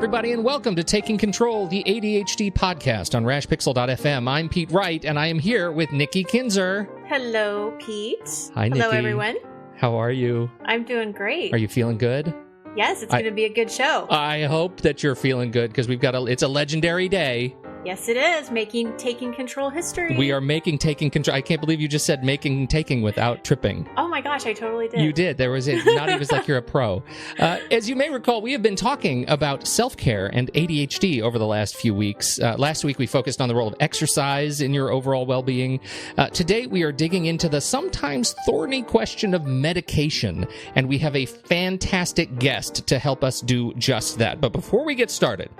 everybody, and welcome to Taking Control, the ADHD podcast on rashpixel.fm. I'm Pete Wright, and I am here with Nikki Kinzer. Hello, Pete. Hi, Nikki. Hello, everyone. How are you? I'm doing great. Are you feeling good? Yes, it's going to be a good show. I hope that you're feeling good, because it's a legendary day. Yes, it is. Taking control history. We are making taking control. I can't believe you just said taking without tripping. Oh my gosh, I totally did. You did. There was it. Not even like you're a pro. As you may recall, we have been talking about self-care and ADHD over the last few weeks. Last week, we focused on the role of exercise in your overall well-being. Today, we are digging into the sometimes thorny question of medication, and we have a fantastic guest to help us do just that. But before we get started,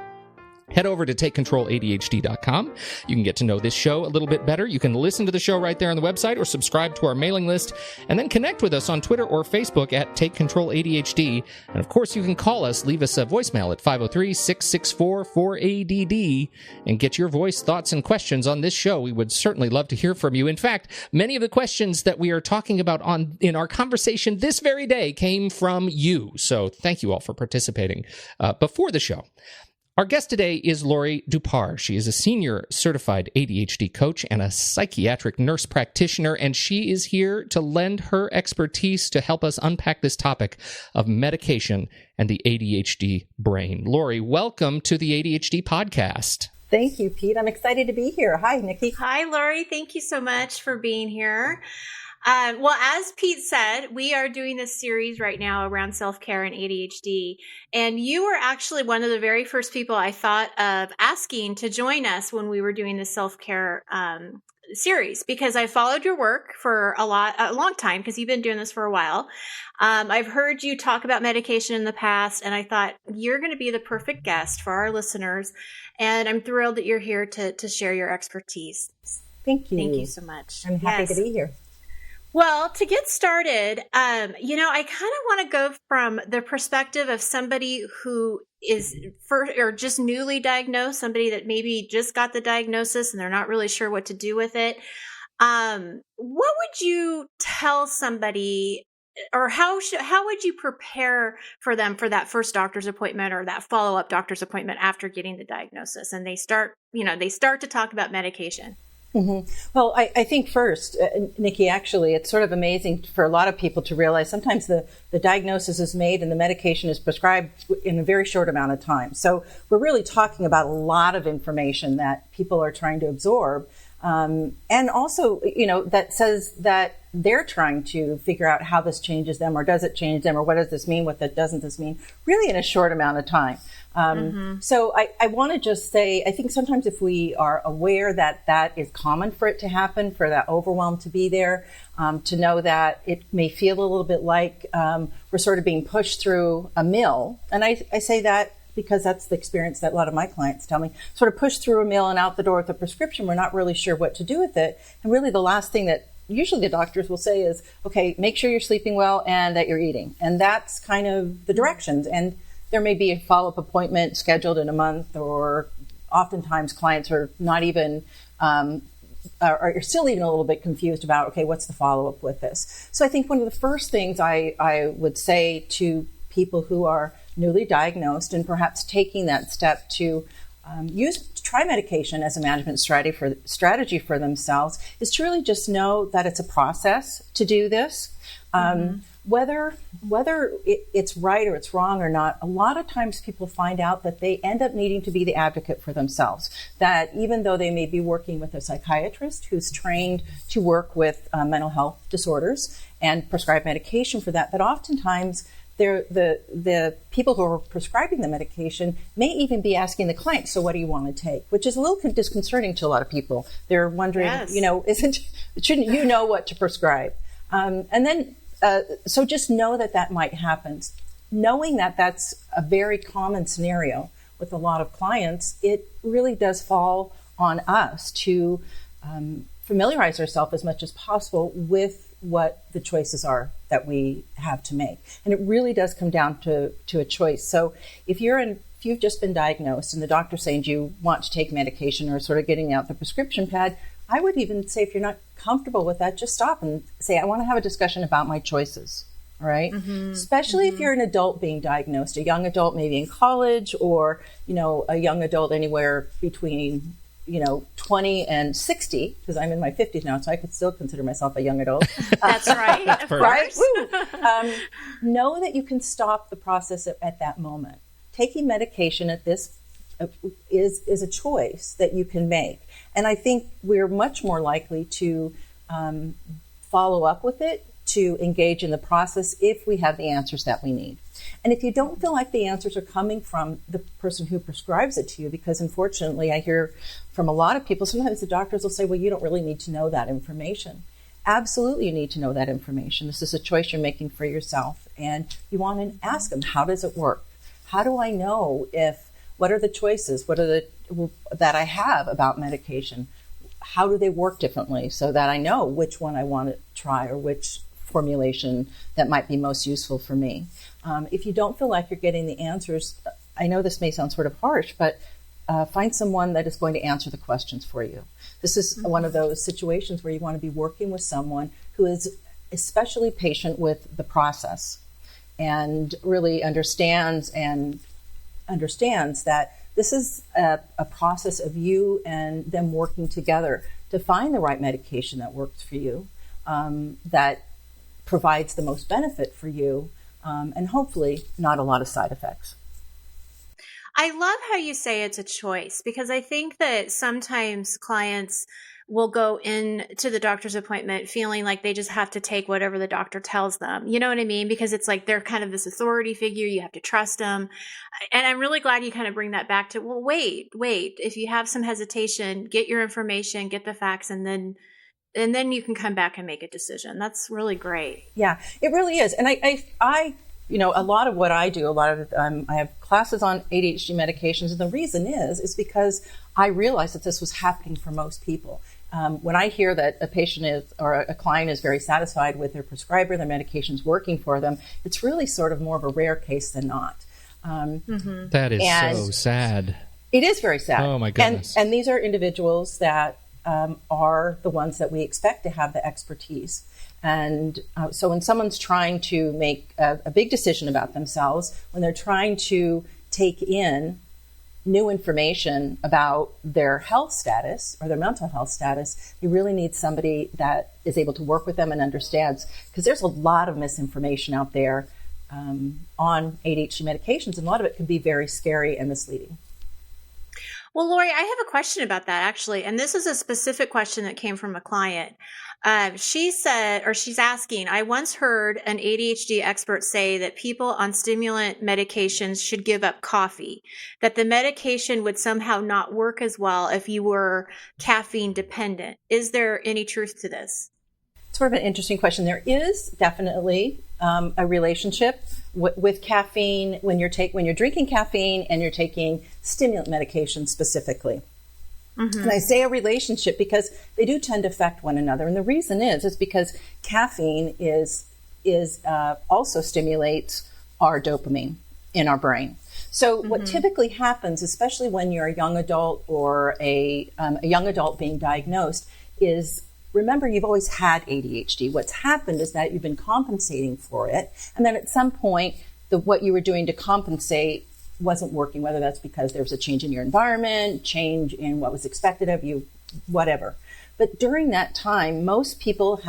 head over to TakeControlADHD.com. You can get to know this show a little bit better. You can listen to the show right there on the website or subscribe to our mailing list, and then connect with us on Twitter or Facebook at TakeControlADHD. And of course, you can call us, leave us a voicemail at 503-664-4ADD, and get your voice, thoughts, and questions on this show. We would certainly love to hear from you. In fact, many of the questions that we are talking about in our conversation this very day came from you. So thank you all for participating before the show. Our guest today is Laurie Dupar. She is a senior certified ADHD coach and a psychiatric nurse practitioner, and she is here to lend her expertise to help us unpack this topic of medication and the ADHD brain. Laurie, welcome to the ADHD podcast. Thank you, Pete. I'm excited to be here. Hi, Nikki. Hi, Laurie. Thank you so much for being here. Well, as Pete said, we are doing this series right now around self-care and ADHD. And you were actually one of the very first people I thought of asking to join us when we were doing the self-care series, because I followed your work for a long time, because you've been doing this for a while. I've heard you talk about medication in the past, and I thought you're going to be the perfect guest for our listeners. And I'm thrilled that you're here to share your expertise. Thank you. Thank you so much. I'm happy to be here. Well, to get started, I kind of want to go from the perspective of somebody who is just newly diagnosed, somebody that maybe just got the diagnosis and they're not really sure what to do with it. What would you tell somebody, or how would you prepare for them for that first doctor's appointment or that follow-up doctor's appointment after getting the diagnosis, and they start to talk about medication? Mm-hmm. Well, I think first, Nikki, actually, it's sort of amazing for a lot of people to realize sometimes the diagnosis is made and the medication is prescribed in a very short amount of time. So we're really talking about a lot of information that people are trying to absorb. And also, that says that they're trying to figure out how this changes them, or does it change them, or what does this mean, what doesn't this mean, really in a short amount of time. So I want to just say, I think sometimes if we are aware that is common for it to happen, for that overwhelm to be there, to know that it may feel a little bit like we're sort of being pushed through a mill. And I say that because that's the experience that a lot of my clients tell me, sort of pushed through a mill and out the door with a prescription. We're not really sure what to do with it. And really the last thing that usually the doctors will say is, okay, make sure you're sleeping well and that you're eating. And that's kind of the directions. And there may be a follow-up appointment scheduled in a month, or oftentimes clients are not even, are still even a little bit confused about, okay, what's the follow-up with this? So I think one of the first things I would say to people who are newly diagnosed and perhaps taking that step to try medication as a management strategy for themselves is to really just know that it's a process to do this. Whether it's right or it's wrong or not, a lot of times people find out that they end up needing to be the advocate for themselves. That even though they may be working with a psychiatrist who's trained to work with mental health disorders and prescribe medication for that oftentimes the people who are prescribing the medication may even be asking the client, so what do you want to take? Which is a little disconcerting to a lot of people. They're wondering, yes. Shouldn't you know what to prescribe? So just know that might happen. Knowing that that's a very common scenario with a lot of clients, it really does fall on us to familiarize ourselves as much as possible with what the choices are that we have to make. And it really does come down to a choice. So if you've just been diagnosed and the doctor's saying, do you want to take medication, or sort of getting out the prescription pad, I would even say if you're not comfortable with that, just stop and say, I want to have a discussion about my choices. right? Especially if you're an adult being diagnosed, a young adult maybe in college, or, a young adult anywhere between 20 and 60, because I'm in my 50s now, so I could still consider myself a young adult. That's right. Of Right? course. Know that you can stop the process at that moment. Taking medication at this is a choice that you can make. And I think we're much more likely to follow up with it, to engage in the process if we have the answers that we need. And if you don't feel like the answers are coming from the person who prescribes it to you, because unfortunately I hear from a lot of people, sometimes the doctors will say, well, you don't really need to know that information. Absolutely, you need to know that information. This is a choice you're making for yourself. And you want to ask them, how does it work? How do I know what are the choices? What are that I have about medication? How do they work differently so that I know which one I want to try or which formulation that might be most useful for me? If you don't feel like you're getting the answers, I know this may sound sort of harsh, but find someone that is going to answer the questions for you. This is one of those situations where you want to be working with someone who is especially patient with the process and really understands that this is a process of you and them working together to find the right medication that works for you, that provides the most benefit for you, and hopefully not a lot of side effects. I love how you say it's a choice, because I think that sometimes clients will go into the doctor's appointment feeling like they just have to take whatever the doctor tells them. You know what I mean? Because it's like they're kind of this authority figure. You have to trust them. And I'm really glad you kind of bring that back to, well, wait. If you have some hesitation, get your information, get the facts, and then you can come back and make a decision. That's really great. Yeah, it really is. And I a lot of what I do, I have classes on ADHD medications, and the reason is because I realized that this was happening for most people. When I hear that a patient or a client is very satisfied with their prescriber, their medication's working for them, it's really sort of more of a rare case than not. That is so sad. It is very sad. Oh, my goodness. And these are individuals that are the ones that we expect to have the expertise. And so when someone's trying to make a big decision about themselves, when they're trying to take in new information about their health status or their mental health status, you really need somebody that is able to work with them and understands, because there's a lot of misinformation out there on ADHD medications, and a lot of it can be very scary and misleading. Well, Laurie, I have a question about that, actually. And this is a specific question that came from a client. She said, or she's asking, I once heard an ADHD expert say that people on stimulant medications should give up coffee, that the medication would somehow not work as well if you were caffeine dependent. Is there any truth to this? Sort of an interesting question. There is definitely a relationship with caffeine when you're drinking caffeine and you're taking stimulant medication specifically. And I say a relationship because they do tend to affect one another, and the reason is because caffeine also stimulates our dopamine in our brain. So what typically happens, especially when you're a young adult or a young adult being diagnosed, is, remember, you've always had ADHD. What's happened is that you've been compensating for it, and then at some point, what you were doing to compensate wasn't working, whether that's because there was a change in your environment, change in what was expected of you, whatever. But during that time, most people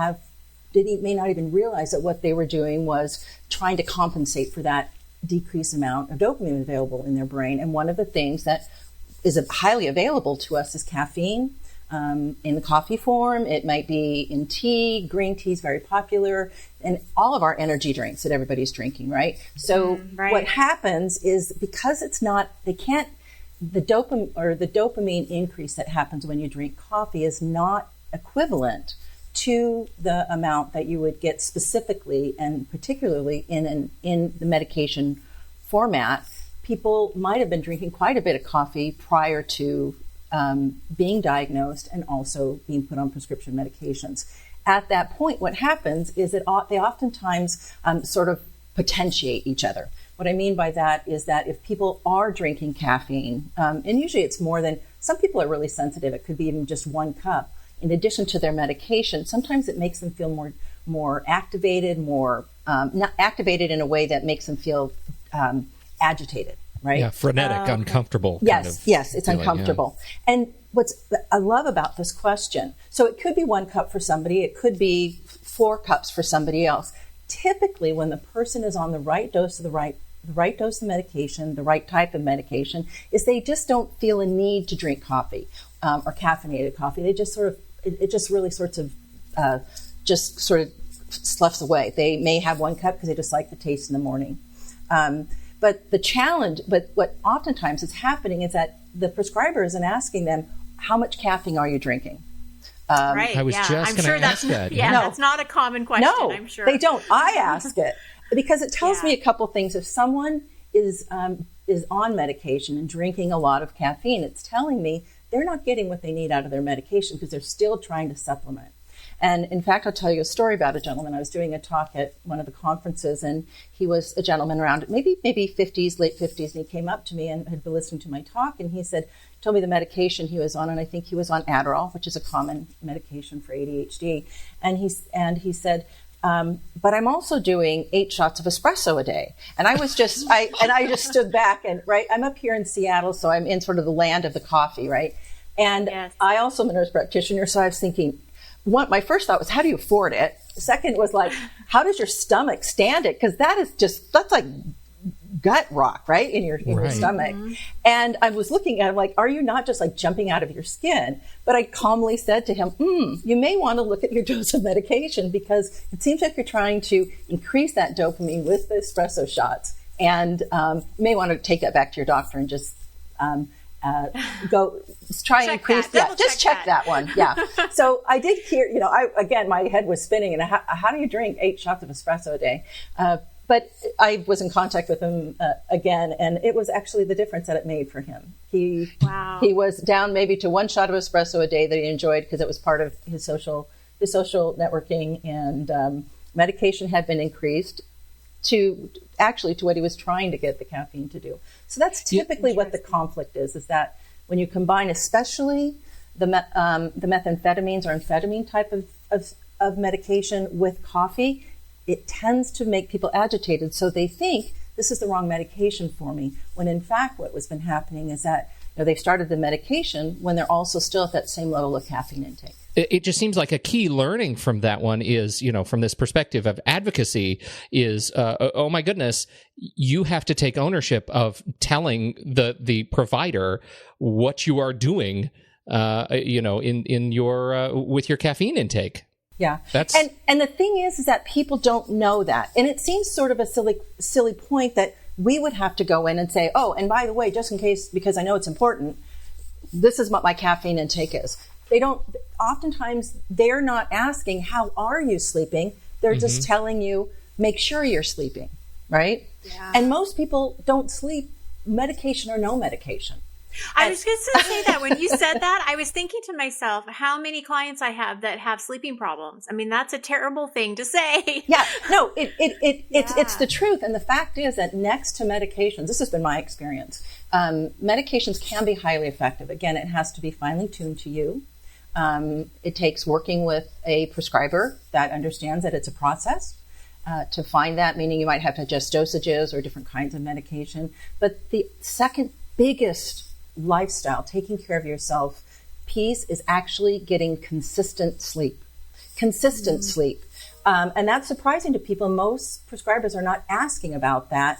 may not even realize that what they were doing was trying to compensate for that decreased amount of dopamine available in their brain. And one of the things that is highly available to us is caffeine. In the coffee form, it might be in tea. Green tea is very popular, and all of our energy drinks that everybody's drinking, right? So what happens is, because the dopamine increase that happens when you drink coffee is not equivalent to the amount that you would get specifically and particularly in the medication format. People might have been drinking quite a bit of coffee prior to being diagnosed and also being put on prescription medications. At that point, what happens is that they oftentimes sort of potentiate each other. What I mean by that is that if people are drinking caffeine, and usually it's more than, some people are really sensitive, it could be even just 1 cup, in addition to their medication, sometimes it makes them feel more activated, more not activated in a way that makes them feel agitated, right? Yeah, frenetic, uncomfortable. Yes, it's feeling, uncomfortable. Yeah. And what I love about this question, so it could be 1 cup for somebody, it could be 4 cups for somebody else. Typically, when the person is on the right dose of the right dose of medication, the right type of medication, is they just don't feel a need to drink coffee or caffeinated coffee. They just sort of, it just really sort of sloughs away. They may have 1 cup because they just like the taste in the morning. But the challenge, what oftentimes is happening is that the prescriber isn't asking them, how much caffeine are you drinking? Right. I was just going to ask that. Yeah, that's not a common question, no, I'm sure. They don't. I ask it because it tells me a couple things. If someone is on medication and drinking a lot of caffeine, it's telling me they're not getting what they need out of their medication because they're still trying to supplement. And in fact, I'll tell you a story about a gentleman. I was doing a talk at one of the conferences, and he was a gentleman around maybe 50s, late 50s, and he came up to me and had been listening to my talk, and he told me the medication he was on, and I think he was on Adderall, which is a common medication for ADHD. And he said, but I'm also doing 8 shots of espresso a day. And I was just, I just stood back and, right, I'm up here in Seattle, so I'm in sort of the land of the coffee, right? And yes. I also am a nurse practitioner, so I was thinking, my first thought was, how do you afford it? The second was like, how does your stomach stand it? Because that's like gut rock, right? In your stomach. Mm-hmm. And I was looking at him like, are you not just like jumping out of your skin? But I calmly said to him, you may want to look at your dose of medication because it seems like you're trying to increase that dopamine with the espresso shots. And you may want to take that back to your doctor and just go try and increase that. Just check that one. Yeah. So I did hear, again, my head was spinning. And how do you drink 8 shots of espresso a day? But I was in contact with him again, and it was actually the difference that it made for him. He was down maybe to 1 shot of espresso a day that he enjoyed because it was part of his social networking, and medication had been increased to what he was trying to get the caffeine to do. So that's typically what the conflict is that when you combine especially the methamphetamines or amphetamine type of medication with coffee, it tends to make people agitated. So they think this is the wrong medication for me, when in fact what has been happening is that they started the medication when they're also still at that same level of caffeine intake. It just seems like a key learning from that one is, from this perspective of advocacy is, oh my goodness, you have to take ownership of telling the provider what you are doing, in your with your caffeine intake. Yeah. And the thing is that people don't know that. And it seems sort of a silly point that we would have to go in and say, oh, and by the way, just in case, because I know it's important, this is what my caffeine intake is. Oftentimes they're not asking, how are you sleeping? They're just telling you, make sure you're sleeping, right? Yeah. And most people don't sleep, medication or no medication. I was just going to say that when you said that, I was thinking to myself, how many clients I have that have sleeping problems. I mean, that's a terrible thing to say. Yeah, no, it's the truth. And the fact is that next to medications, this has been my experience, medications can be highly effective. Again, it has to be finely tuned to you. It takes working with a prescriber that understands that it's a process to find that, meaning you might have to adjust dosages or different kinds of medication. But the second biggest lifestyle, taking care of yourself piece, is actually getting consistent sleep. Sleep. And that's surprising to people. Most prescribers are not asking about that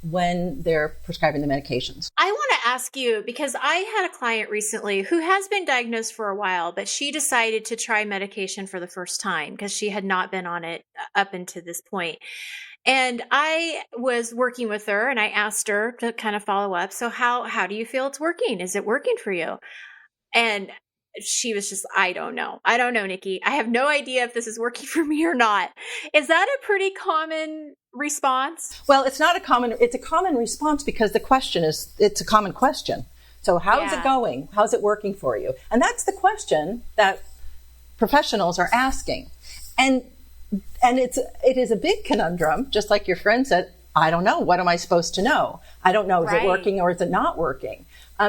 when they're prescribing the medications. I want to ask you, because I had a client recently who has been diagnosed for a while, but she decided to try medication for the first time because she had not been on it up until this point. And I was working with her and I asked her to kind of follow up. So how do you feel it's working? Is it working for you? And she was just, I don't know, Nikki. I have no idea if this is working for me or not. Is that a pretty common response? Well, it's a common response because it's a common question. So how's it going? How's it working for you? And that's the question that professionals are asking. And it is a big conundrum, just like your friend said, I don't know. What am I supposed to know? I don't know. Is it working or is it not working?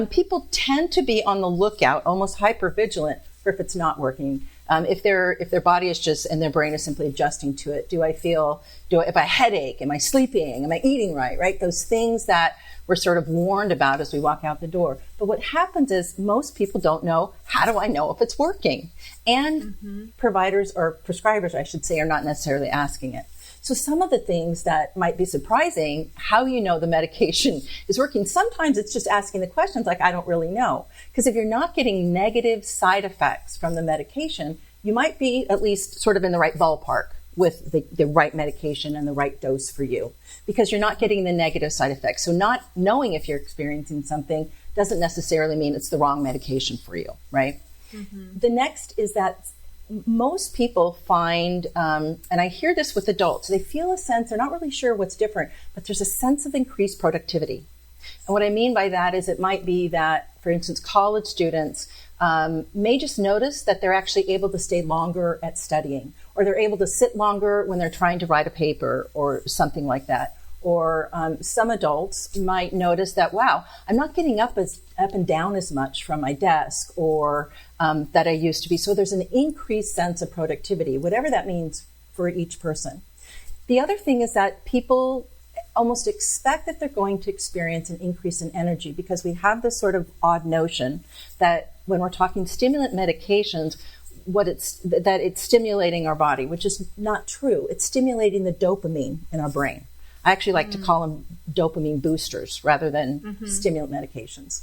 People tend to be on the lookout, almost hypervigilant, for if it's not working. If their body is just, and their brain is simply adjusting to it, if I have a headache, am I sleeping, am I eating right? Those things that we're sort of warned about as we walk out the door. But what happens is most people don't know, how do I know if it's working? And providers or prescribers, I should say, are not necessarily asking it. So some of the things that might be surprising, how you know the medication is working, sometimes it's just asking the questions like, I don't really know. Because if you're not getting negative side effects from the medication, you might be at least sort of in the right ballpark with the right medication and the right dose for you, because you're not getting the negative side effects. So not knowing if you're experiencing something doesn't necessarily mean it's the wrong medication for you, right? The next is that most people find, and I hear this with adults, they feel a sense, they're not really sure what's different, but there's a sense of increased productivity. And what I mean by that is it might be that, for instance, college students may just notice that they're actually able to stay longer at studying, or they're able to sit longer when they're trying to write a paper or something like that. Or some adults might notice that, wow, I'm not getting up and down as much from my desk or that I used to be. So there's an increased sense of productivity, whatever that means for each person. The other thing is that people almost expect that they're going to experience an increase in energy, because we have this sort of odd notion that when we're talking stimulant medications, that it's stimulating our body, which is not true. It's stimulating the dopamine in our brain. I actually like to call them dopamine boosters rather than stimulant medications.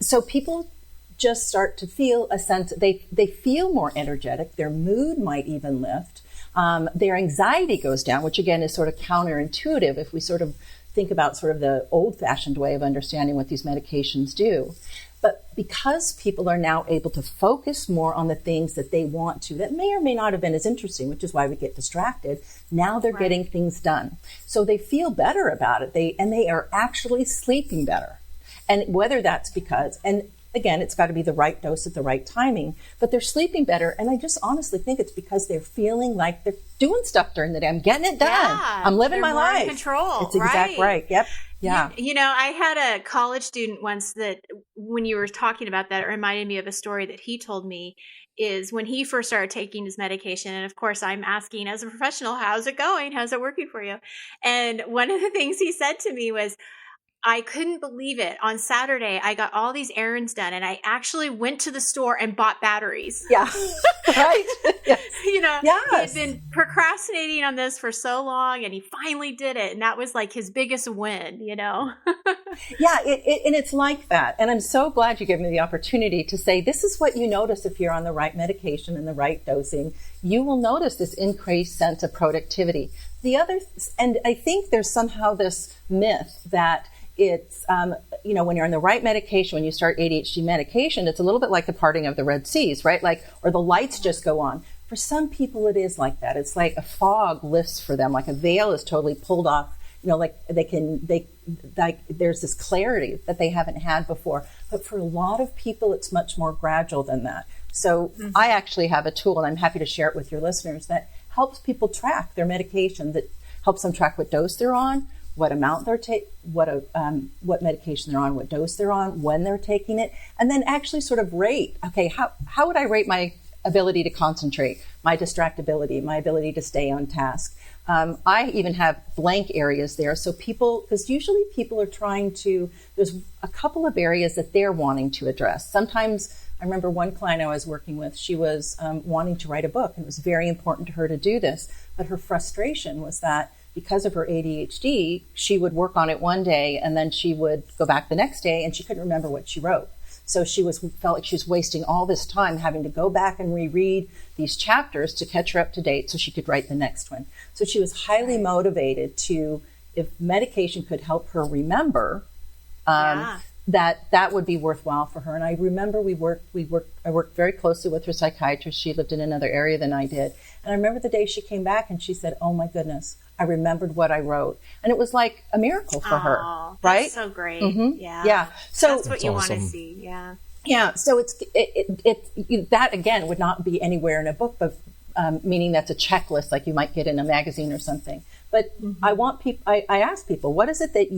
So people just start to feel a sense, they feel more energetic, their mood might even lift, their anxiety goes down, which again is sort of counterintuitive if we sort of think about sort of the old-fashioned way of understanding what these medications do. But because people are now able to focus more on the things that they want to, that may or may not have been as interesting, which is why we get distracted, now they're getting things done. So they feel better about it. They are actually sleeping better. And whether that's because, and again, it's got to be the right dose at the right timing, but they're sleeping better. And I just honestly think it's because they're feeling like they're doing stuff during the day. I'm getting it done. Yeah, I'm living my life. In control. It's exactly right. Yep. Yeah. You know, I had a college student once that when you were talking about that, it reminded me of a story that he told me, is when he first started taking his medication. And of course, I'm asking as a professional, how's it going? How's it working for you? And one of the things he said to me was, I couldn't believe it. On Saturday, I got all these errands done, and I actually went to the store and bought batteries. Yeah. Right. Yes. You know, yes. He had been procrastinating on this for so long, and he finally did it. And that was like his biggest win, you know? Yeah. And it's like that. And I'm so glad you gave me the opportunity to say, this is what you notice if you're on the right medication and the right dosing. You will notice this increased sense of productivity. The other, and I think there's somehow this myth that it's, you know, when you're on the right medication, when you start ADHD medication, it's a little bit like the parting of the Red Seas, right? Like, or the lights just go on. For some people, it is like that. It's like a fog lifts for them, like a veil is totally pulled off. You know, like there's this clarity that they haven't had before. But for a lot of people, it's much more gradual than that. So I actually have a tool, and I'm happy to share it with your listeners, that helps people track their medication, that helps them track what dose they're on, what amount they're what medication they're on, what dose they're on, when they're taking it, and then actually sort of rate, okay, how would I rate my ability to concentrate, my distractibility, my ability to stay on task? I even have blank areas there. So people, because usually people are trying to, there's a couple of areas that they're wanting to address. Sometimes, I remember one client I was working with, she was wanting to write a book, and it was very important to her to do this. But her frustration was that because of her ADHD, she would work on it one day and then she would go back the next day and she couldn't remember what she wrote. So she felt like she was wasting all this time having to go back and reread these chapters to catch her up to date so she could write the next one. So she was highly motivated to, if medication could help her remember, that would be worthwhile for her. And I remember I worked very closely with her psychiatrist. She lived in another area than I did. And I remember the day she came back and she said, oh my goodness, I rememred what I wrote. And it was like a miracle for her, right? That's so great. Yeah. Yeah. So that's what you want to see. Yeah. Yeah. So that again would not be anywhere in a book, but meaning that's a checklist like you might get in a magazine or something. But I want people, I ask people, what is it that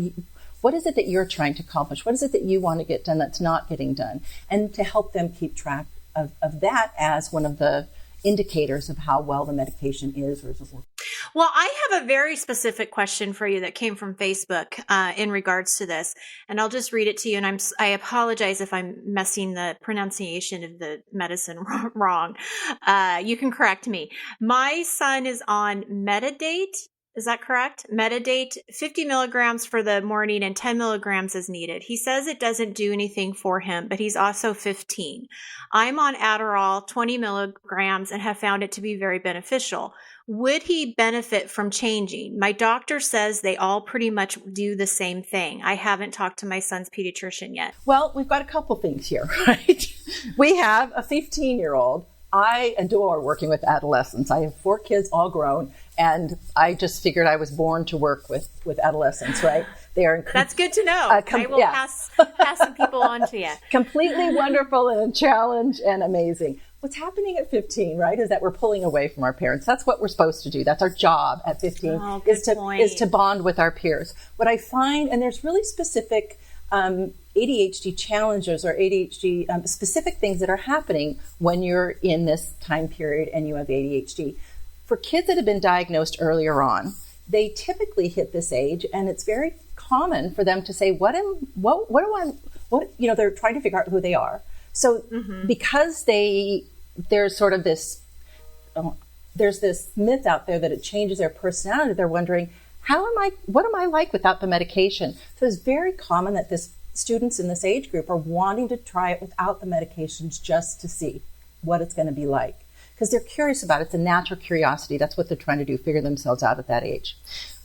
you're trying to accomplish? What is it that you want to get done that's not getting done? And to help them keep track of that as one of the indicators of how well the medication is or isn't working. Well, I have a very specific question for you that came from Facebook in regards to this, and I'll just read it to you. And I apologize if I'm messing the pronunciation of the medicine wrong. You can correct me. My son is on Metadate. Is that correct? Metadate, 50 milligrams for the morning and 10 milligrams is needed. He says it doesn't do anything for him, but he's also 15. I'm on Adderall, 20 milligrams, and have found it to be very beneficial. Would he benefit from changing? My doctor says they all pretty much do the same thing. I haven't talked to my son's pediatrician yet. Well, we've got a couple things here, right? We have a 15-year-old. I adore working with adolescents. I have 4 kids, all grown, and I just figured I was born to work with adolescents, right? They are That's good to know. I will pass some people on to you. Completely wonderful and a challenge and amazing. What's happening at 15, right, is that we're pulling away from our parents. That's what we're supposed to do. That's our job at 15, is to bond with our peers. What I find, and there's really specific ADHD challenges or ADHD specific things that are happening when you're in this time period and you have ADHD. For kids that have been diagnosed earlier on, they typically hit this age, and it's very common for them to say, they're trying to figure out who they are. So because there's sort of this, there's this myth out there that it changes their personality, they're wondering, what am I like without the medication? So it's very common that students in this age group are wanting to try it without the medications just to see what it's going to be like. Because they're curious about it. It's a natural curiosity. That's what they're trying to do, figure themselves out at that age.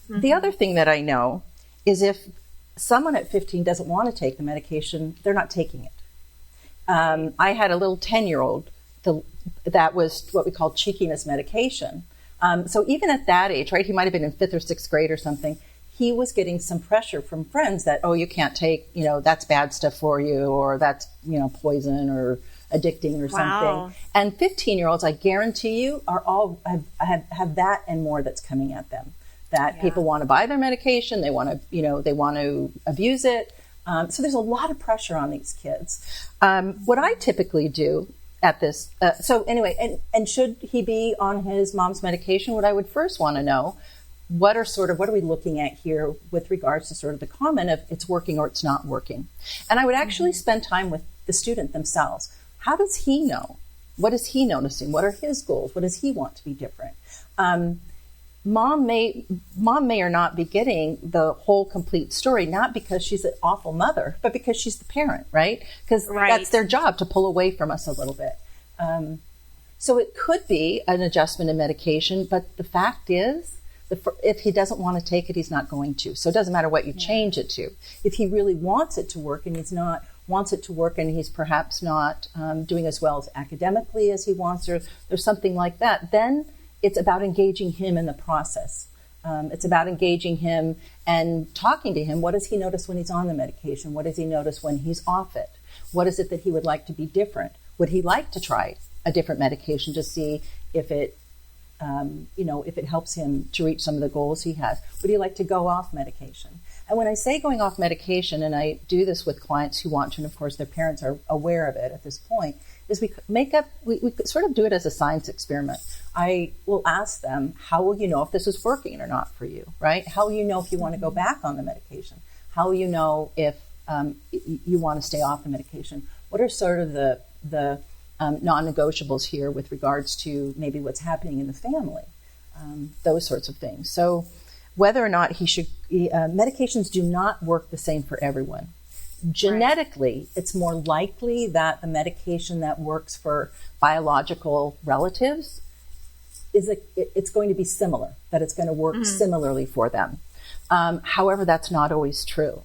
The other thing that I know is if someone at 15 doesn't want to take the medication, they're not taking it. I had a little 10-year-old that was what we call cheekiness medication. So even at that age, right, he might have been in 5th or 6th grade or something, he was getting some pressure from friends that, you can't take, that's bad stuff for you, or that's, poison or addicting or something. And 15-year-olds, I guarantee you, are all have that and more that's coming at them. That people want to buy their medication, they want to abuse it. So there's a lot of pressure on these kids. What I typically do at this, so anyway, and should he be on his mom's medication? What I would first want to know, what are we looking at here with regards to sort of the comment of it's working or it's not working? And I would actually spend time with the student themselves. How does he know? What is he noticing? What are his goals? What does he want to be different? Mom may or not be getting the whole complete story, not because she's an awful mother, but because she's the parent, right? Because that's their job, to pull away from us a little bit. So it could be an adjustment in medication, but the fact is, if he doesn't want to take it, he's not going to. So it doesn't matter what you change it to. If he really wants it to work and he's perhaps not doing as well as academically as he wants, or there's something like that, then it's about engaging him in the process. It's about engaging him and talking to him. What does he notice when he's on the medication? What does he notice when he's off it? What is it that he would like to be different? Would he like to try a different medication to see if it helps him to reach some of the goals he has? Would he like to go off medication? And when I say going off medication, and I do this with clients who want to, and of course their parents are aware of it at this point, is we sort of do it as a science experiment. I will ask them, how will you know if this is working or not for you, right? How will you know if you want to go back on the medication? How will you know if you want to stay off the medication? What are sort of the non-negotiables here with regards to maybe what's happening in the family, those sorts of things. So whether or not medications do not work the same for everyone. Genetically, it's more likely that the medication that works for biological relatives it's going to be similar, that it's going to work similarly for them. However, that's not always true.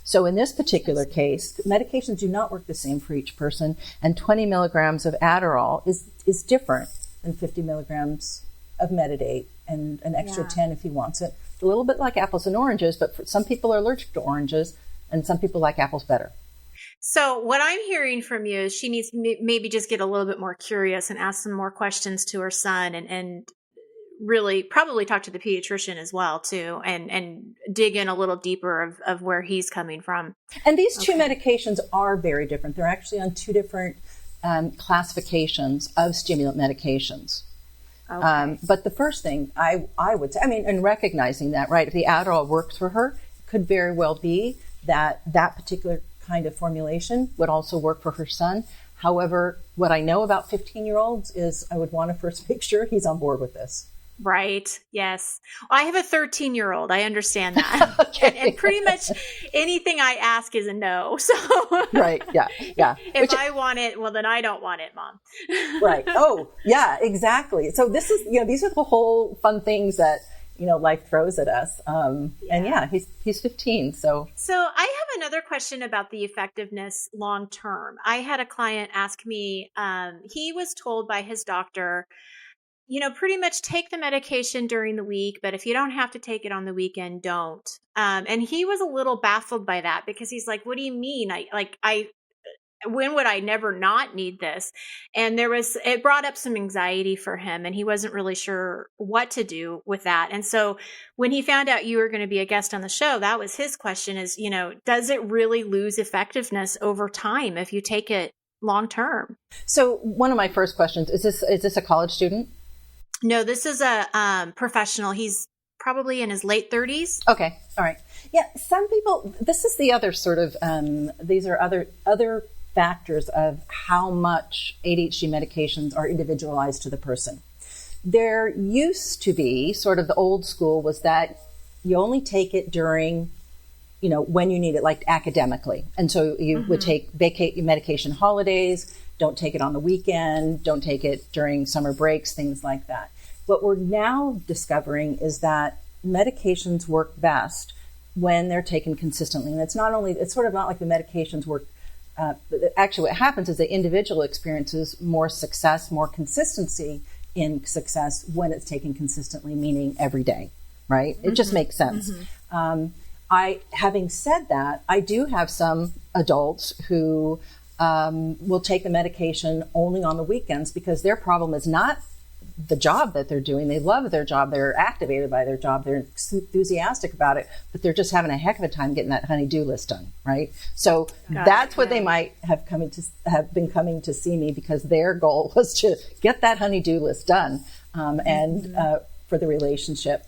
So in this particular case, medications do not work the same for each person, and 20 milligrams of Adderall is different than 50 milligrams of Metadate, and an extra 10 if he wants it. It's a little bit like apples and oranges, but some people are allergic to oranges, and some people like apples better. So what I'm hearing from you is she needs to maybe just get a little bit more curious and ask some more questions to her son, and really probably talk to the pediatrician as well too, and dig in a little deeper of where he's coming from. And these two medications are very different. They're actually on two different classifications of stimulant medications. Okay. But the first thing I would say, and recognizing that, right, if the Adderall works for her, it could very well be that particular kind of formulation would also work for her son. However, what I know about 15-year-olds is I would want to first make sure he's on board with this. Right. Yes. Well, I have a 13-year-old. I understand that. Okay. And pretty much anything I ask is a no. So Right. Yeah. Yeah. if I want it, well, then I don't want it, Mom. Right. Oh, yeah, exactly. So this is, these are the whole fun things that, life throws at us. And he's 15. So I have another question about the effectiveness long term. I had a client ask me, he was told by his doctor, pretty much take the medication during the week, but if you don't have to take it on the weekend, don't. And he was a little baffled by that because he's like, what do you mean? When would I never not need this? And it brought up some anxiety for him and he wasn't really sure what to do with that. And so when he found out you were going to be a guest on the show, that was his question is, does it really lose effectiveness over time if you take it long term? So one of my first questions, is this a college student? No, this is a professional. He's probably in his late 30s. Okay. All right. Yeah. Some people, this is the other sort of, these are other factors of how much ADHD medications are individualized to the person. There used to be sort of the old school was that you only take it during, when you need it, like academically. And so you would vacate your medication holidays, don't take it on the weekend, don't take it during summer breaks, things like that. What we're now discovering is that medications work best when they're taken consistently. And it's sort of not like the medications work. Actually, what happens is the individual experiences more success, more consistency in success when it's taken consistently, meaning every day, right? It just makes sense. Having said that, I do have some adults who will take the medication only on the weekends because their problem is not the job that they're doing. They love their job. They're activated by their job. They're enthusiastic about it, but they're just having a heck of a time getting that honey-do list done, right? So that's what they might have been coming to see me because their goal was to get that honey-do list done for the relationship.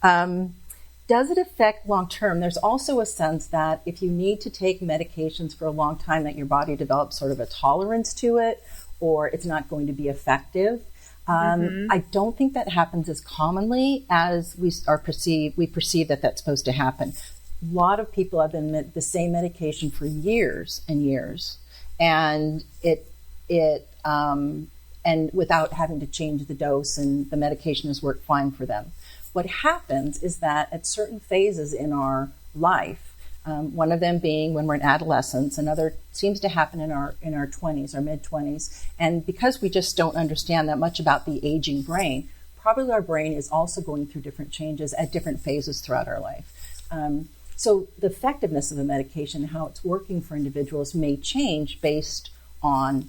Does it affect long-term? There's also a sense that if you need to take medications for a long time, that your body develops sort of a tolerance to it, or it's not going to be effective. I don't think that happens as commonly as we perceive that that's supposed to happen. A lot of people have been the same medication for years and years, and and without having to change the dose, and the medication has worked fine for them. What happens is that at certain phases in our life, one of them being when we're in adolescence, another seems to happen in our 20s, our mid-20s. And because we just don't understand that much about the aging brain, probably our brain is also going through different changes at different phases throughout our life. So the effectiveness of the medication, how it's working for individuals may change based on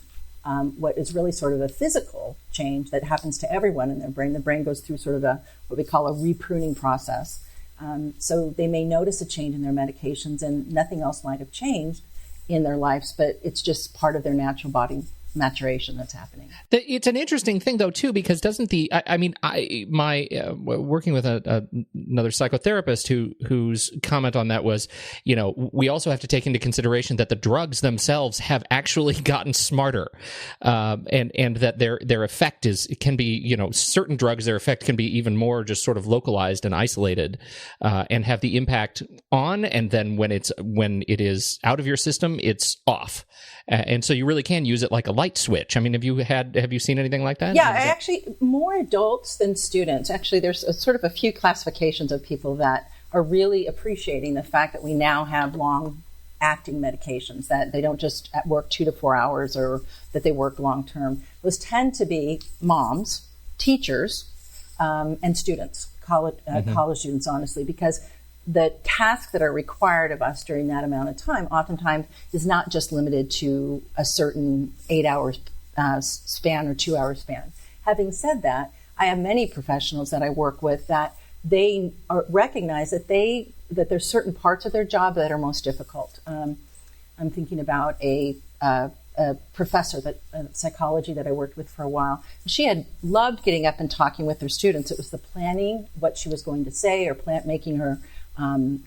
what is really sort of a physical change that happens to everyone in their brain. The brain goes through sort of what we call a repruning process. So they may notice a change in their medications and nothing else might have changed in their lives, but it's just part of their natural body maturation that's happening. It's an interesting thing, though, too, because doesn't working with another psychotherapist whose comment on that was, we also have to take into consideration that the drugs themselves have actually gotten smarter, and that their effect can be, certain drugs, their effect can be even more just sort of localized and isolated, and have the impact on, and then when it is out of your system, it's off. And so you really can use it like a light switch. I mean, have you seen anything like that? Yeah, actually, more adults than students. Actually, there's sort of a few classifications of people that are really appreciating the fact that we now have long-acting medications, that they don't just work 2 to 4 hours or that they work long-term. Those tend to be moms, teachers, and students, college students, honestly, because the tasks that are required of us during that amount of time oftentimes is not just limited to a certain 8 hours span or 2 hour span. Having said that, I have many professionals that I work with that they recognize that there's certain parts of their job that are most difficult. I'm thinking about a a professor psychology that I worked with for a while. She had loved getting up and talking with her students. It was the planning, what she was going to say, or making her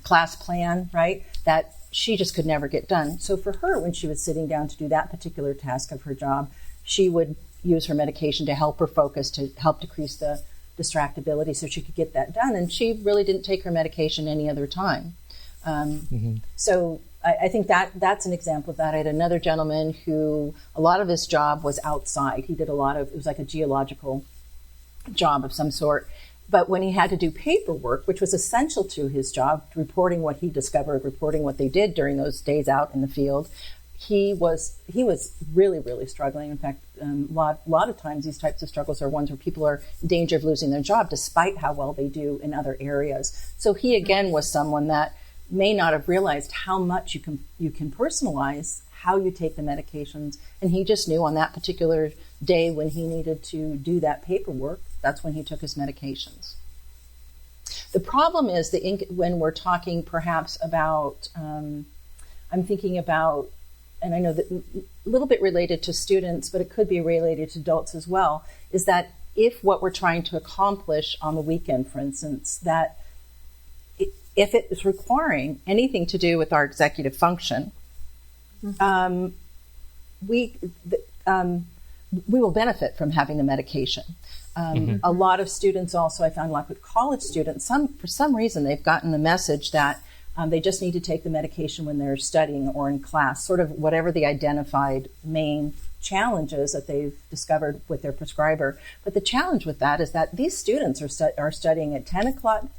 class plan, right? That she just could never get done. So for her, when she was sitting down to do that particular task of her job, she would use her medication to help her focus, to help decrease the distractibility so she could get that done. And she really didn't take her medication any other time. So I think that's an example of that. I had another gentleman who a lot of his job was outside. He did it was like a geological job of some sort. But when he had to do paperwork, which was essential to his job, reporting what he discovered, reporting what they did during those days out in the field, he was really, really struggling. In fact, a lot of times these types of struggles are ones where people are in danger of losing their job despite how well they do in other areas. So he, again, was someone that may not have realized how much you can personalize how you take the medications. And he just knew on that particular day when he needed to do that paperwork, that's when he took his medications. The problem is when we're talking perhaps about, I'm thinking about, and I know that a little bit related to students, but it could be related to adults as well, is that if what we're trying to accomplish on the weekend, for instance, that if it is requiring anything to do with our executive function, we will benefit from having the medication. A lot of students also, I found, like with college students, for some reason they've gotten the message that they just need to take the medication when they're studying or in class, sort of whatever the identified main challenges that they've discovered with their prescriber. But the challenge with that is that these students are studying at 10 o'clock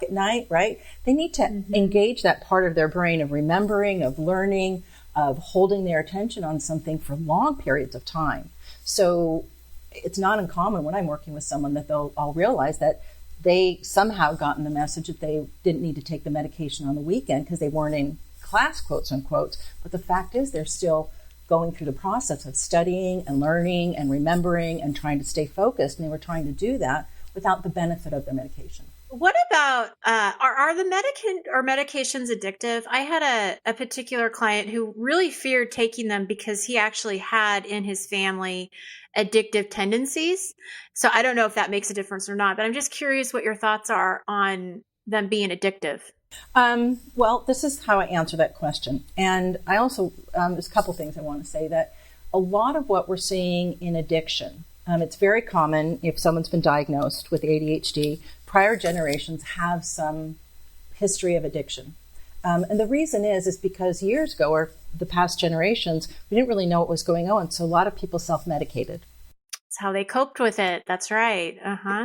at night, right? They need to engage that part of their brain of remembering, of learning, of holding their attention on something for long periods of time. So it's not uncommon when I'm working with someone that I'll realize that they somehow gotten the message that they didn't need to take the medication on the weekend because they weren't in class, quotes unquote. But the fact is they're still going through the process of studying and learning and remembering and trying to stay focused. And they were trying to do that without the benefit of their medication. What about, are the medications addictive? I had a particular client who really feared taking them because he actually had in his family addictive tendencies. So I don't know if that makes a difference or not, but I'm just curious what your thoughts are on them being addictive. Well, this is how I answer that question. And I also, there's a couple things I want to say. That a lot of what we're seeing in addiction, it's very common if someone's been diagnosed with ADHD, prior generations have some history of addiction. And the reason is because years ago, or the past generations, we didn't really know what was going on. So a lot of people self-medicated. That's how they coped with it. That's right.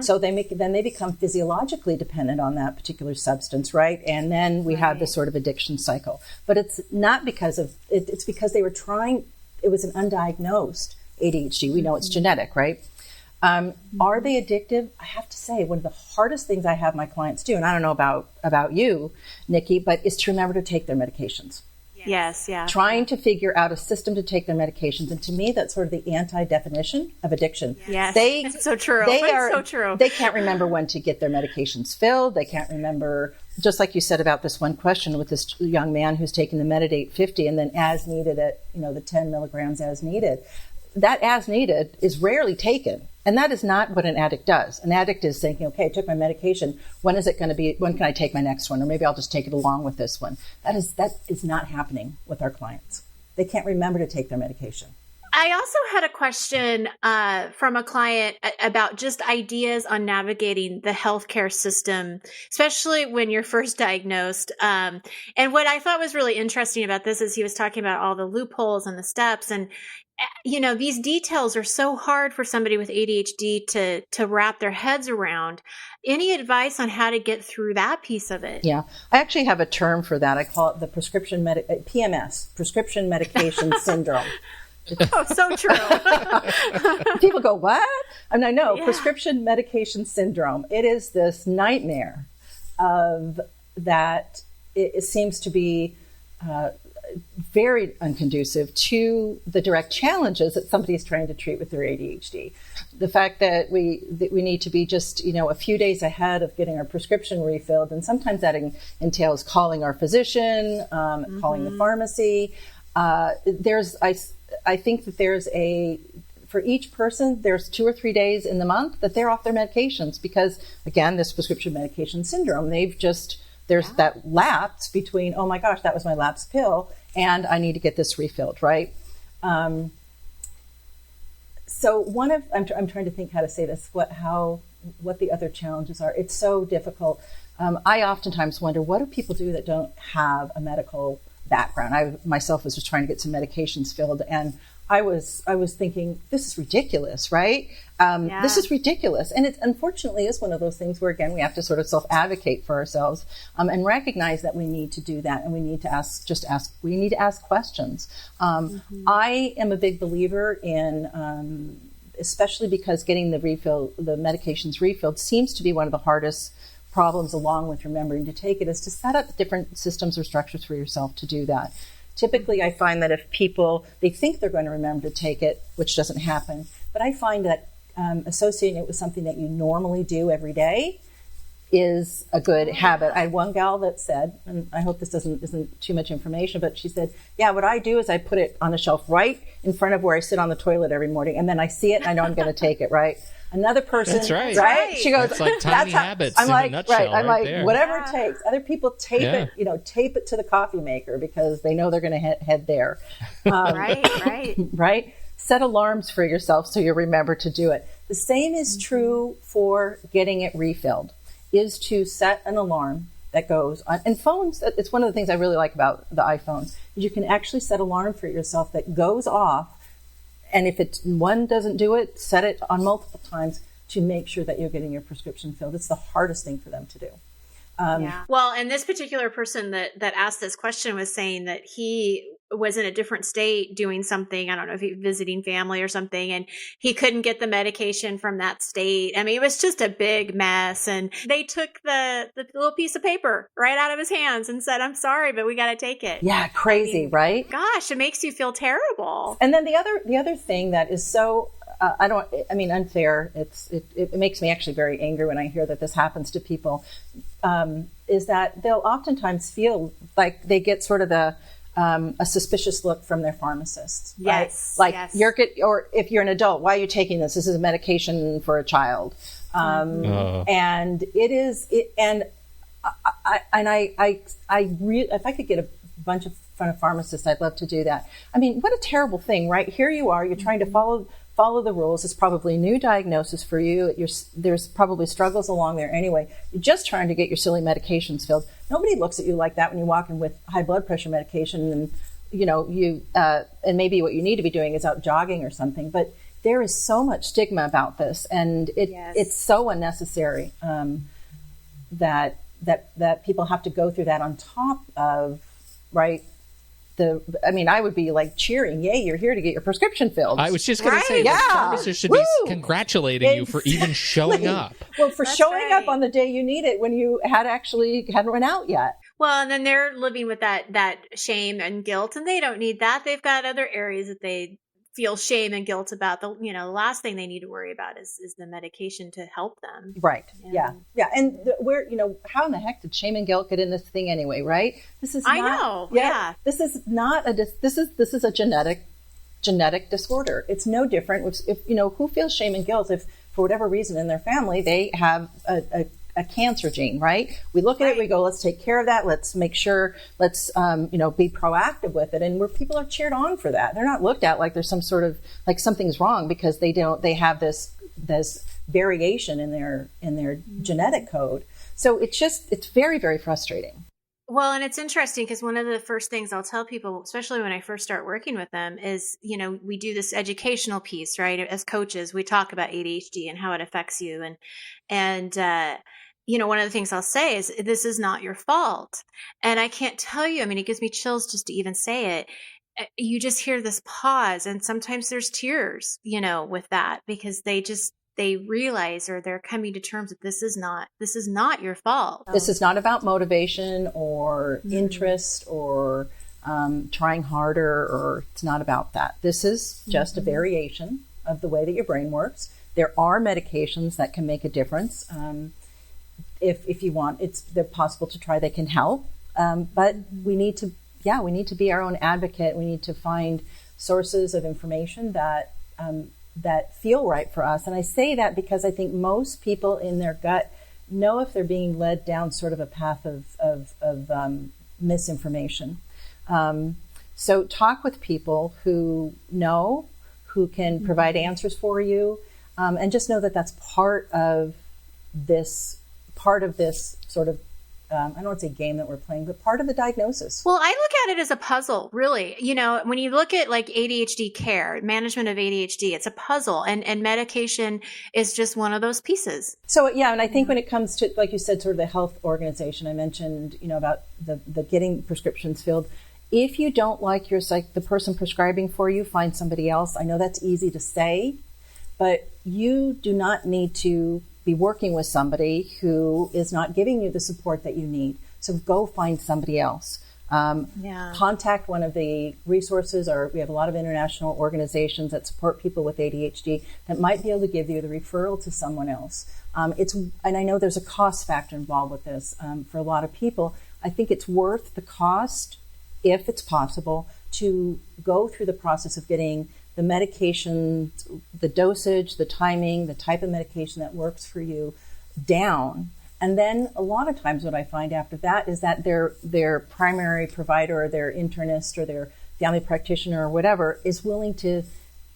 So then they become physiologically dependent on that particular substance, right? And then we have this sort of addiction cycle. But it's not because of it. It's because they were trying. It was an undiagnosed ADHD. We know it's genetic, right? Are they addictive? I have to say, one of the hardest things I have my clients do, and I don't know about you, Nikki, but is to remember to take their medications. Yes, yeah. Trying to figure out a system to take their medications. And to me, that's sort of the anti-definition of addiction. Yes, it's so true. It's so true. They can't remember when to get their medications filled. They can't remember, just like you said about this one question with this young man who's taking the Metadate 50 and then as needed at, the 10 milligrams as needed. That as needed is rarely taken. And that is not what an addict does. An addict is thinking, okay, I took my medication. When can I take my next one? Or maybe I'll just take it along with this one. That is not happening with our clients. They can't remember to take their medication. I also had a question from a client about just ideas on navigating the healthcare system, especially when you're first diagnosed. And what I thought was really interesting about this is he was talking about all the loopholes and the steps. And these details are so hard for somebody with ADHD to wrap their heads around. Any advice on how to get through that piece of it? Yeah, I actually have a term for that. I call it the PMS, prescription medication syndrome. Oh, so true. People go, what? I know, prescription medication syndrome. It is this nightmare of that. It seems to be very unconducive to the direct challenges that somebody is trying to treat with their ADHD. The fact that we need to be just, a few days ahead of getting our prescription refilled. And sometimes that entails calling our physician, calling the pharmacy. I think that for each person, there's 2 or 3 days in the month that they're off their medications because, again, this prescription medication syndrome, there's that lapse between, oh my gosh, that was my lapsed pill, and I need to get this refilled, right? So I'm trying to think how to say this, what the other challenges are. It's so difficult. I oftentimes wonder, what do people do that don't have a medical background? I myself was just trying to get some medications filled, and I was thinking, this is ridiculous, right? This is ridiculous. And it unfortunately is one of those things where, again, we have to sort of self-advocate for ourselves and recognize that we need to do that, and we need to ask questions. I am a big believer in, especially because getting the medications refilled seems to be one of the hardest problems, along with remembering to take it, is to set up different systems or structures for yourself to do that. Typically, I find that if they think they're going to remember to take it, which doesn't happen, but I find that associating it with something that you normally do every day is a good habit. I had one gal that said, and I hope this isn't too much information, but she said, yeah, what I do is I put it on a shelf right in front of where I sit on the toilet every morning, and then I see it and I know I'm going to take it, right? Another person, that's right. She goes, that's like tiny habits I'm like, in a nutshell. Right. I'm like, there. Whatever it takes. Other people tape it to the coffee maker because they know they're going to head there. Right. Set alarms for yourself so you remember to do it. The same is true for getting it refilled, is to set an alarm that goes on. And phones, it's one of the things I really like about the iPhone, is you can actually set alarm for yourself that goes off. And if one doesn't do it, set it on multiple times to make sure that you're getting your prescription filled. It's the hardest thing for them to do. Well, and this particular person that asked this question was saying that he was in a different state doing something. I don't know if he was visiting family or something, and he couldn't get the medication from that state. I mean, it was just a big mess. And they took the little piece of paper right out of his hands and said, I'm sorry, but we got to take it. Yeah. Crazy, right? Gosh, it makes you feel terrible. And then the other thing that is so, unfair. It makes me actually very angry when I hear that this happens to people, is that they'll oftentimes feel like they get sort of a suspicious look from their pharmacist. Yes. Right? Like or if you're an adult, why are you taking this? This is a medication for a child. And it is, if I could get a bunch of pharmacists, I'd love to do that. I mean, what a terrible thing, right? Here you are, you're trying to follow the rules. It's probably a new diagnosis for you. There's probably struggles along there anyway. You're just trying to get your silly medications filled. Nobody looks at you like that when you walk in with high blood pressure medication and, and maybe what you need to be doing is out jogging or something. But there is so much stigma about this, and it's so unnecessary that people have to go through that on top of, right, I would be like cheering, yay, you're here to get your prescription filled. I was just going to say, the pharmacist should be congratulating you for even showing up. Well, for showing up on the day you need it when you hadn't run out yet. Well, and then they're living with that shame and guilt, and they don't need that. They've got other areas that they feel shame and guilt about. The last thing they need to worry about is the medication to help them. Right. Yeah. And how in the heck did shame and guilt get in this thing anyway? Right. This is. I know. Yeah. This is not this is a genetic disorder. It's no different. If who feels shame and guilt if for whatever reason in their family they have a cancer gene, right? We look at it, we go, let's take care of that. Let's make sure, let's be proactive with it. And where people are cheered on for that. They're not looked at like there's some sort of, like something's wrong because they have this variation in their genetic code. So it's very, very frustrating. Well, and it's interesting because one of the first things I'll tell people, especially when I first start working with them, is, we do this educational piece, right? As coaches, we talk about ADHD and how it affects you. And one of the things I'll say is, this is not your fault. And I can't tell you, it gives me chills just to even say it. You just hear this pause, and sometimes there's tears, with that, because they realize, or they're coming to terms that this is not your fault. This is not about motivation or interest or trying harder, or it's not about that. This is just a variation of the way that your brain works. There are medications that can make a difference. If you want, they're possible to try. They can help, but we need to be our own advocate. We need to find sources of information that feel right for us. And I say that because I think most people in their gut know if they're being led down sort of a path of misinformation. So talk with people who know, who can provide answers for you, and just know that that's part of this sort of, I don't want to say game that we're playing, but part of the diagnosis. Well, I look at it as a puzzle, really. When you look at like ADHD care, management of ADHD, it's a puzzle, and medication is just one of those pieces. So, yeah, and I think when it comes to, like you said, sort of the health organization, I mentioned, about the getting prescriptions filled. If you don't like the person prescribing for you, find somebody else. I know that's easy to say, but you do not need to be working with somebody who is not giving you the support that you need. So go find somebody else. Contact one of the resources, or we have a lot of international organizations that support people with ADHD that might be able to give you the referral to someone else. And I know there's a cost factor involved with this for a lot of people. I think it's worth the cost, if it's possible, to go through the process of getting the medication, the dosage, the timing, the type of medication that works for you down. And then a lot of times what I find after that is that their primary provider or their internist or their family practitioner or whatever is willing to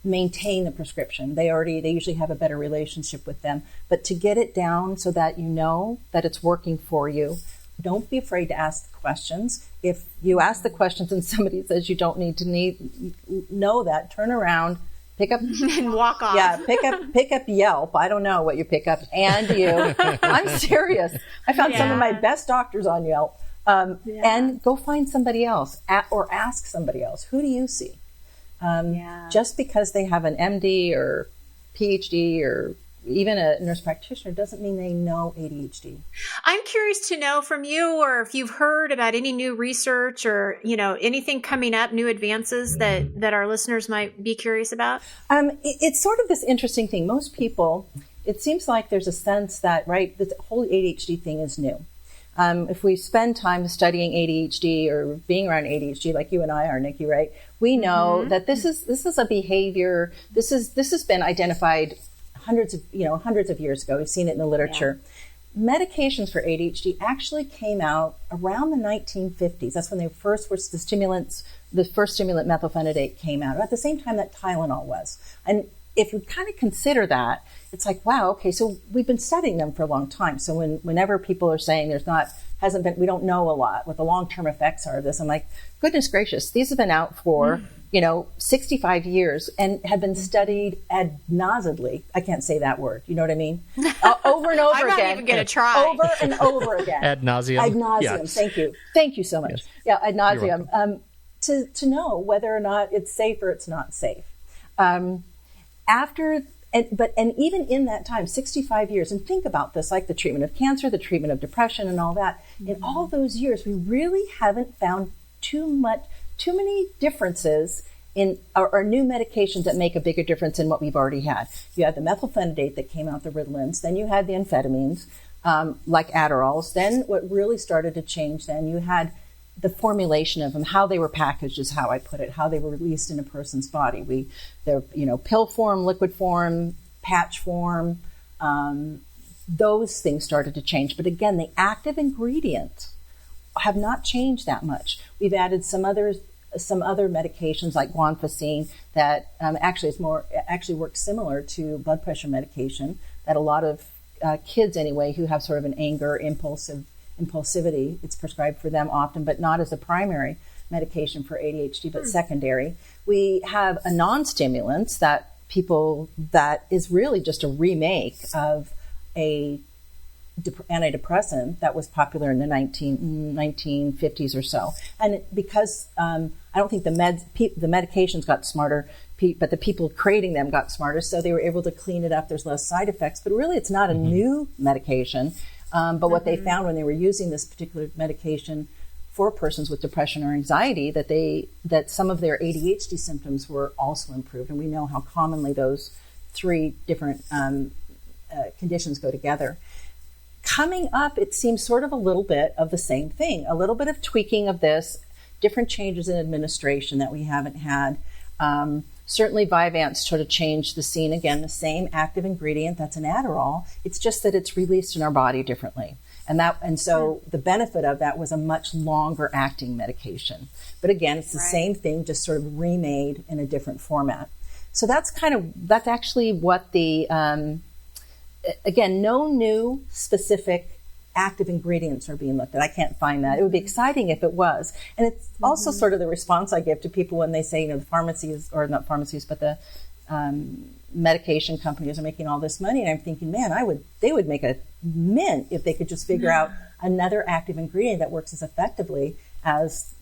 maintain the prescription. They usually have a better relationship with them. But to get it down so that you know that it's working for you, don't be afraid to ask the questions. If you ask the questions and somebody says you don't need to know that, turn around, pick up and walk off. Yeah, pick up Yelp. I don't know what you pick up. And you. I'm serious. I found some of my best doctors on Yelp. And go find somebody else or ask somebody else. Who do you see? Just because they have an MD or PhD or even a nurse practitioner doesn't mean they know ADHD. I'm curious to know from you, or if you've heard about any new research or, anything coming up, new advances that our listeners might be curious about. It's sort of this interesting thing. Most people, it seems like there's a sense that, this whole ADHD thing is new. If we spend time studying ADHD or being around ADHD, like you and I are, Nikki, right? We know that this is a behavior. This has been identified hundreds of years ago. We've seen it in the literature. Medications for ADHD actually came out around the 1950s. That's when the first stimulant methylphenidate came out, at the same time that Tylenol was. And if you kind of consider that, it's like, wow, okay, so we've been studying them for a long time. So whenever people are saying we don't know a lot what the long-term effects are of this, I'm like, goodness gracious, these have been out for 65 years and have been studied ad nauseam. I can't say that word. You know what I mean? Over and over I'm again. I'm not even going to try. Over and over again. Ad nauseum. Ad nauseum. Yes. Thank you. Thank you so much. Yes. Yeah, ad nauseum. To know whether or not it's safe or it's not safe. And even in that time, 65 years, and think about this, like the treatment of cancer, the treatment of depression and all that. In all those years, we really haven't found too many differences in our new medications that make a bigger difference in what we've already had. You had the methylphenidate that came out, the Ritalins. Then you had the amphetamines, like Adderalls. Then what really started to change, then you had the formulation of them, how they were packaged is how I put it, how they were released in a person's body. They're pill form, liquid form, patch form. Those things started to change. But again, the active ingredients have not changed that much. We've added some other medications like guanfacine that actually works similar to blood pressure medication that a lot of kids anyway who have sort of an anger, impulsivity, it's prescribed for them often, but not as a primary medication for ADHD, but secondary. We have a non-stimulant that is really just a remake of a antidepressant that was popular in the 1950s or so. And because I don't think the medications got smarter, but the people creating them got smarter, so they were able to clean it up. There's less side effects, but really it's not a new medication. But what they found when they were using this particular medication for persons with depression or anxiety, that some of their ADHD symptoms were also improved. And we know how commonly those three different conditions go together. Coming up, it seems sort of a little bit of the same thing, a little bit of tweaking of this, different changes in administration that we haven't had. Certainly Vyvanse sort of changed the scene. Again, the same active ingredient, that's an Adderall. It's just that it's released in our body differently. And so the benefit of that was a much longer acting medication. But again, it's the same thing, just sort of remade in a different format. So that's actually what the, again, no new specific active ingredients are being looked at. I can't find that. It would be exciting if it was. And it's also sort of the response I give to people when they say, the pharmacies, or not pharmacies, but the medication companies are making all this money. And I'm thinking, man, they would make a mint if they could just figure out another active ingredient that works as effectively as,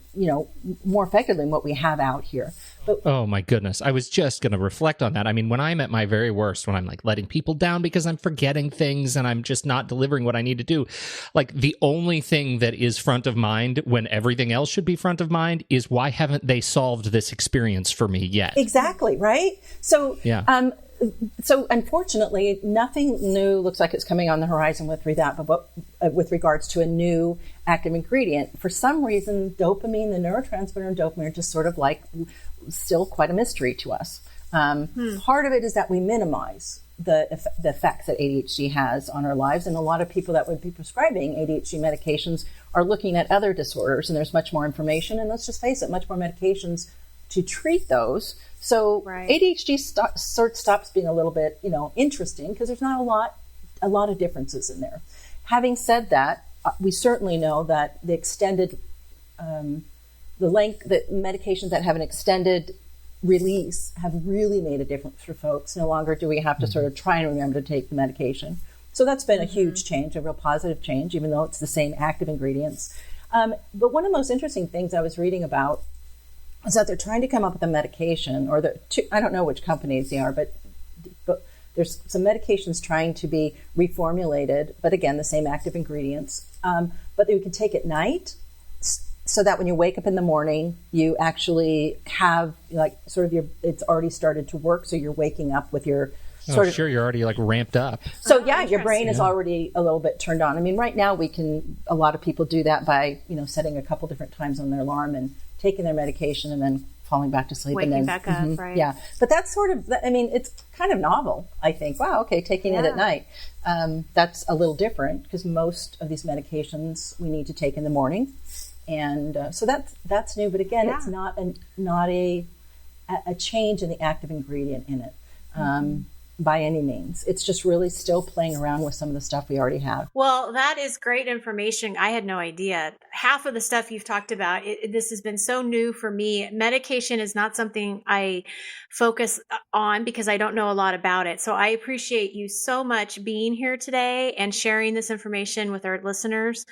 more effectively than what we have out here. But, oh my goodness. I was just going to reflect on that. I mean, when I'm at my very worst, when I'm like letting people down because I'm forgetting things and I'm just not delivering what I need to do, like the only thing that is front of mind when everything else should be front of mind is why haven't they solved this experience for me yet? Exactly. Right. So, yeah. So unfortunately, nothing new looks like it's coming on the horizon with regards to a new active ingredient. For some reason, dopamine, the neurotransmitter and dopamine are just sort of like still quite a mystery to us. Part of it is that we minimize the effects that ADHD has on our lives. And a lot of people that would be prescribing ADHD medications are looking at other disorders, and there's much more information. And let's just face it, much more medications to treat those. So ADHD stops being a little bit, interesting because there's not a lot of differences in there. Having said that, we certainly know that the extended, the medications that have an extended release have really made a difference for folks. No longer do we have to sort of try and remember to take the medication. So that's been a huge change, a real positive change, even though it's the same active ingredients. But one of the most interesting things I was reading about is that they're trying to come up with a medication, or I don't know which companies they are, but there's some medications trying to be reformulated, but again, the same active ingredients, but you can take at night so that when you wake up in the morning, you actually have it's already started to work. So you're waking up with your you're already like ramped up. So your brain is already a little bit turned on. I mean, right now a lot of people do that by, setting a couple different times on their alarm and taking their medication and then falling back to sleep. Waking and then, back up, right. Yeah. But that's it's kind of novel, I think. Wow, okay, taking it at night. That's a little different because most of these medications we need to take in the morning. And so that's new. But again, it's not a change in the active ingredient in it. By any means. It's just really still playing around with some of the stuff we already have. Well, that is great information. I had no idea. Half of the stuff you've talked about, this has been so new for me. Medication is not something I focus on because I don't know a lot about it. So I appreciate you so much being here today and sharing this information with our listeners.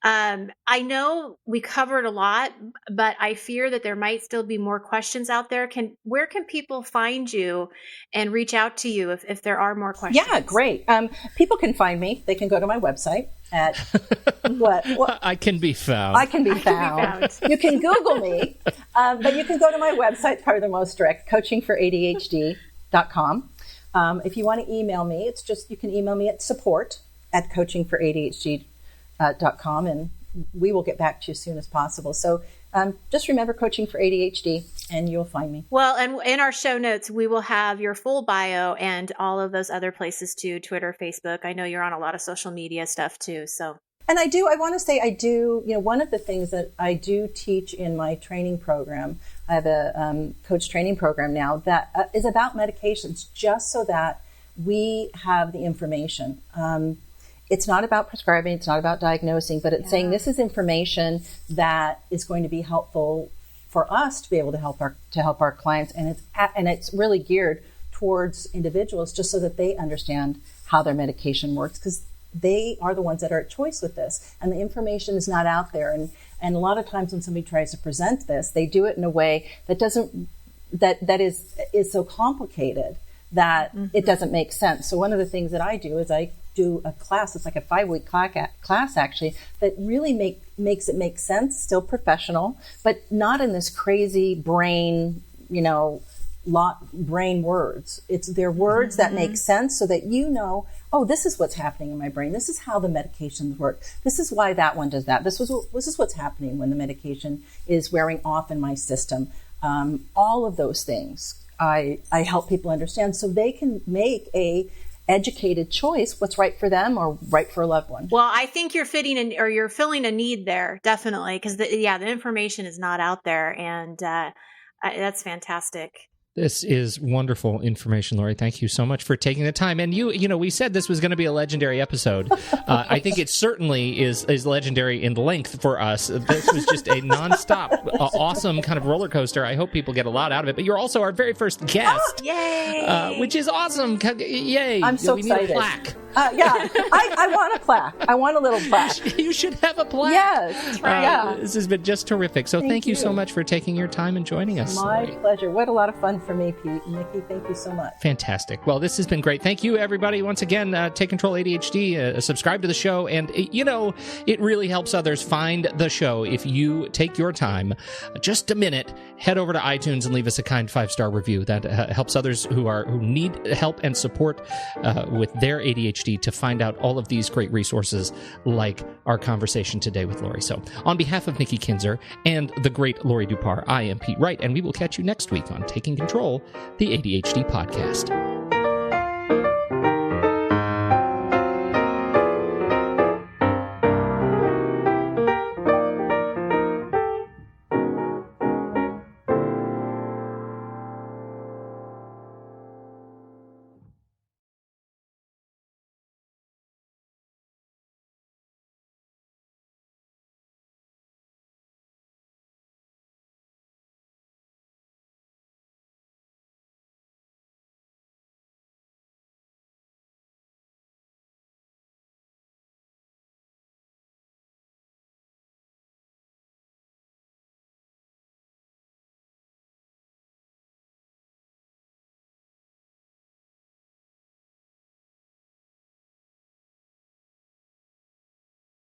I know we covered a lot, but I fear that there might still be more questions out there. Where can people find you and reach out to you if there are more questions? Yeah, great. People can find me. They can go to my website at what? I can be found. I can be found. You can Google me, but you can go to my website, probably the most direct, coachingforadhd.com. If you want to email me, you can email me at support@coachingforadhd.com, and we will get back to you as soon as possible. So just remember Coaching for ADHD and you'll find me. Well, and in our show notes, we will have your full bio and all of those other places too, Twitter, Facebook. I know you're on a lot of social media stuff too. So. And I want to say, one of the things that I do teach in my training program, I have a coach training program now that is about medications, just so that we have the information. It's not about prescribing, it's not about diagnosing, but it's saying this is information that is going to be helpful for us to be able to help our clients, and it's really geared towards individuals just so that they understand how their medication works, because they are the ones that are at choice with this, and the information is not out there. And a lot of times when somebody tries to present this, they do it in a way that is so complicated that it doesn't make sense. So one of the things that I do is I do a class. It's like a 5-week class actually that really makes it make sense, still professional, but not in this crazy brain, brain words. They're words that make sense so that oh, this is what's happening in my brain. This is how the medications work. This is why that one does that. This is what's happening when the medication is wearing off in my system. all of those things. I help people understand so they can make a educated choice, what's right for them or right for a loved one. Well, I think you're you're filling a need there, definitely, because the information is not out there, and that's fantastic. This is wonderful information, Laurie. Thank you so much for taking the time. And we said this was going to be a legendary episode. I think it certainly is legendary in length for us. This was just a nonstop, awesome kind of roller coaster. I hope people get a lot out of it. But you're also our very first guest. Yay! Which is awesome. Yay. I'm so Need excited. a plaque. I want a plaque. I want a little plaque. You should have a plaque. Yes, that's right. This has been just terrific. So thank you so much for taking your time and joining us. My Laurie. pleasure. What a lot of fun for me, Pete and Nikki. Thank you so much. Fantastic. Well, this has been great. Thank you, everybody. Once again, Take Control ADHD, subscribe to the show. And, it really helps others find the show if you take your time, just a minute, head over to iTunes and leave us a kind 5-star review. That helps others who need help and support with their ADHD to find out all of these great resources like our conversation today with Laurie. So on behalf of Nikki Kinzer and the great Laurie Dupar, I am Pete Wright, and we will catch you next week on Taking Control, the ADHD podcast.